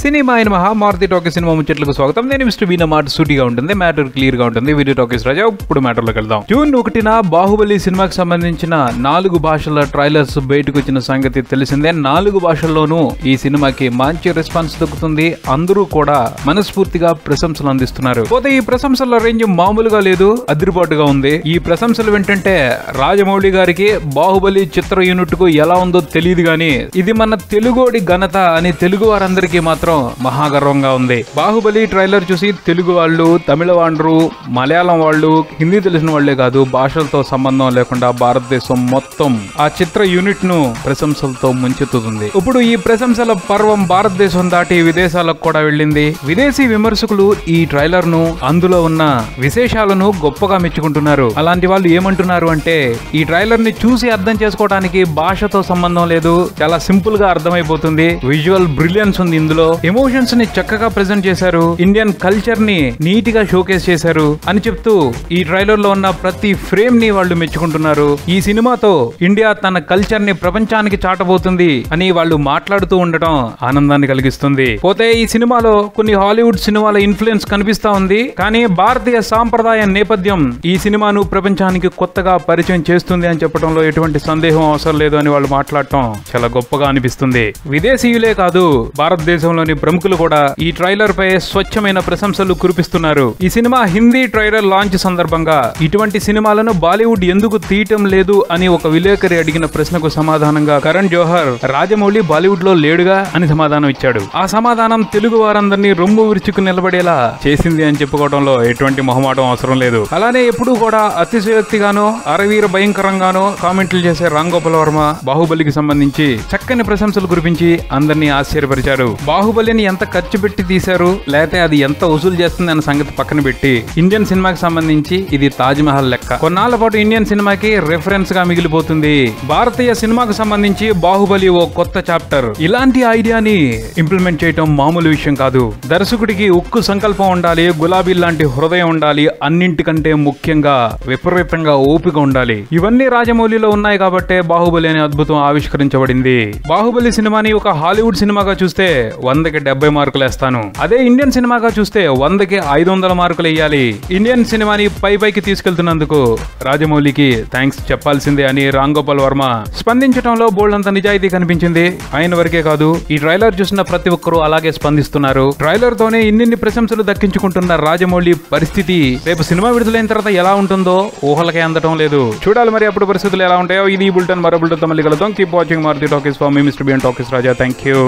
Cinema అయిన Maruti talkies cinema ముచ్చట్లకు స్వాగతం. నేను మిస్టర్ బీనా మాట సూటిగా ఉంటుంది, మ్యాటర్ క్లియర్ గా ఉంటుంది. వీడియో టాకీస్ రాజా. ఇప్పుడు మ్యాటర్లోకి వెళ్దాం. జూన్ 1న బాహుబలి సినిమాకి సంబంధించిన 4 భాషల ట్రైలర్స్ బయటకు వచ్చిన సంగతి తెలిసిందే. 4 భాషల్లోనూ ఈ సినిమాకి మంచి రెస్పాన్స్ దొక్కుతుంది. అందరూ కూడా మనస్ఫూర్తిగా ప్రశంసలు అందిస్తున్నారు. పోతే ఈ ప్రశంసల రేంజ్ మామూలుగా లేదు, అదిరిపాటుగా ఉంది. ఈ ప్రశంసలు ఏంటంటే రాజమౌళి గారికి బాహుబలి చిత్ర యూనిట్ కు ఎలా ఉందో తెలియదు గానీ ఇది మన తెలుగోడి ఘనత అని తెలుగు వారందరికీ మాత్రం మహాగర్వంగా ఉంది. బాహుబలి ట్రైలర్ చూసి తెలుగు వాళ్ళు, తమిళ వాళ్ళు, మలయాళం వాళ్ళు, హిందీ తెలిసిన వాళ్లే కాదు, భాషలతో సంబంధం లేకుండా భారతదేశం మొత్తం ఆ చిత్ర యూనిట్ ను ప్రశంసలతో ముంచెత్తుతుంది. ఇప్పుడు ఈ ప్రశంసల పర్వం భారతదేశం దాటి విదేశాలకు కూడా వెళ్ళింది. విదేశీ విమర్శకులు ఈ ట్రైలర్ ను, అందులో ఉన్న విశేషాలను గొప్పగా మెచ్చుకుంటున్నారు. అలాంటి వాళ్ళు ఏమంటున్నారు అంటే, ఈ ట్రైలర్ ని చూసి అర్థం చేసుకోవడానికి భాషతో సంబంధం లేదు, చాలా సింపుల్ గా అర్థమైపోతుంది. విజువల్ బ్రిలియన్స్ ఉంది ఇందులో. ఎమోషన్స్ ని చక్కగా ప్రెజెంట్ చేశారు. ఇండియన్ కల్చర్ ని నీట్ గా షోకేస్ చేశారు అని చెప్తూ ఈ ట్రైలర్ లో ఉన్న ప్రతి ఫ్రేమ్ ని వాళ్ళు మెచ్చుకుంటున్నారు. ఈ సినిమాతో ఇండియా తన కల్చర్ ని ప్రపంచానికి చాటబోతుంది అని వాళ్ళు మాట్లాడుతూ ఉండటం ఆనందాన్ని కలిగిస్తుంది. పోతే ఈ సినిమాలో కొన్ని హాలీవుడ్ సినిమాల ఇన్ఫ్లుయెన్స్ కనిపిస్తా ఉంది. కానీ భారతీయ సాంప్రదాయ నేపథ్యం ఈ సినిమాను ప్రపంచానికి కొత్తగా పరిచయం చేస్తుంది అని చెప్పడంలో ఎటువంటి సందేహం అవసరం లేదు అని వాళ్ళు మాట్లాడటం చాలా గొప్పగా అనిపిస్తుంది. విదేశీయులే కాదు, భారతదేశంలోని ప్రముఖులు కూడా ఈ ట్రైలర్ పై స్వచ్ఛమైన ప్రశంసలు కురిపిస్తున్నారు. ఈ సినిమా హిందీ ట్రైలర్ లాంచ్ సందర్భంగా ఇటువంటి సినిమాలను బాలీవుడ్ ఎందుకు తీయటం లేదు అని ఒక విలేకరి అడిగిన ప్రశ్నకు సమాధానంగా కరణ్ జోహర్, రాజమౌళి బాలీవుడ్ లో లేడుగా అని సమాధానం ఇచ్చాడు. ఆ సమాధానం తెలుగు వారందరినీ రొమ్ము విరుచుకు నిలబడేలా చేసింది అని చెప్పుకోవడంలో ఎటువంటి మొహమాటం అవసరం లేదు. అలానే ఎప్పుడూ కూడా అతిశయోక్తిగానో అరవీర భయంకరంగానో కామెంట్లు చేసే రామ్ గోపాల్ వర్మ బాహుబలికి సంబంధించి చక్కని ప్రశంసలు కురిపించి అందరినీ ఆశ్చర్యపరిచారు. బాహుబలిని ఎంత ఖర్చు పెట్టి తీశారు, లేకపోతే అది ఎంత వసూలు చేస్తుంది అన్న సంగతి పక్కన పెట్టి ఇండియన్ సినిమాకి సంబంధించి ఇది తాజ్ మహల్ లెక్క. కొన్నాళ్ల పాటు ఇండియన్ సినిమాకి రెఫరెన్స్ గా మిగిలిపోతుంది. భారతీయ సినిమాకు సంబంధించి బాహుబలి ఓ కొత్త చాప్టర్. ఇలాంటి ఐడియాని ఇంప్లిమెంట్ చేయటం మామూలు విషయం కాదు. దర్శకుడికి ఉక్కు సంకల్పం ఉండాలి, గులాబీ లాంటి హృదయం ఉండాలి, అన్నింటికంటే ముఖ్యంగా విపరీతంగా ఓపిక ఉండాలి. ఇవన్నీ రాజమౌళిలో ఉన్నాయి కాబట్టే బాహుబలి అనే అద్భుతం ఆవిష్కరించబడింది. బాహుబలి సినిమాని ఒక హాలీవుడ్ సినిమాగా చూస్తే 100కి 70 మార్కులు వేస్తాను. అదే ఇండియన్ సినిమాగా చూస్తే 100కి 500 మార్కులు వేయాలి. ఇండియన్ సినిమాని పైకి తీసుకెళ్తున్నందుకు రాజమౌళికి థ్యాంక్స్ చెప్పాల్సిందే అని రామ్ గోపాల్ వర్మ స్పందించడంలో బోల్డంత నిజాయితీ కనిపించింది. ఆయన వరకే కాదు, ఈ ట్రైలర్ చూసిన ప్రతి ఒక్కరూ అలాగే స్పందిస్తున్నారు. ట్రైలర్ తోనే ఇన్ని ప్రశంసలు దక్కించుకుంటున్న రాజమౌళి పరిస్థితి రేపు సినిమా విడుదలైన తర్వాత ఎలా ఉంటుందో ఊహలకే అందటం లేదు. చూడాలి మరి అప్పుడు పరిస్థితులు ఎలా ఉంటాయో. ఇది బులెటిన్, మరో బులెటిన్ తో మళ్ళీ కలుద్దాం. Keep watching Maruti talkies for me mister Beena talkies Raja. Thank you.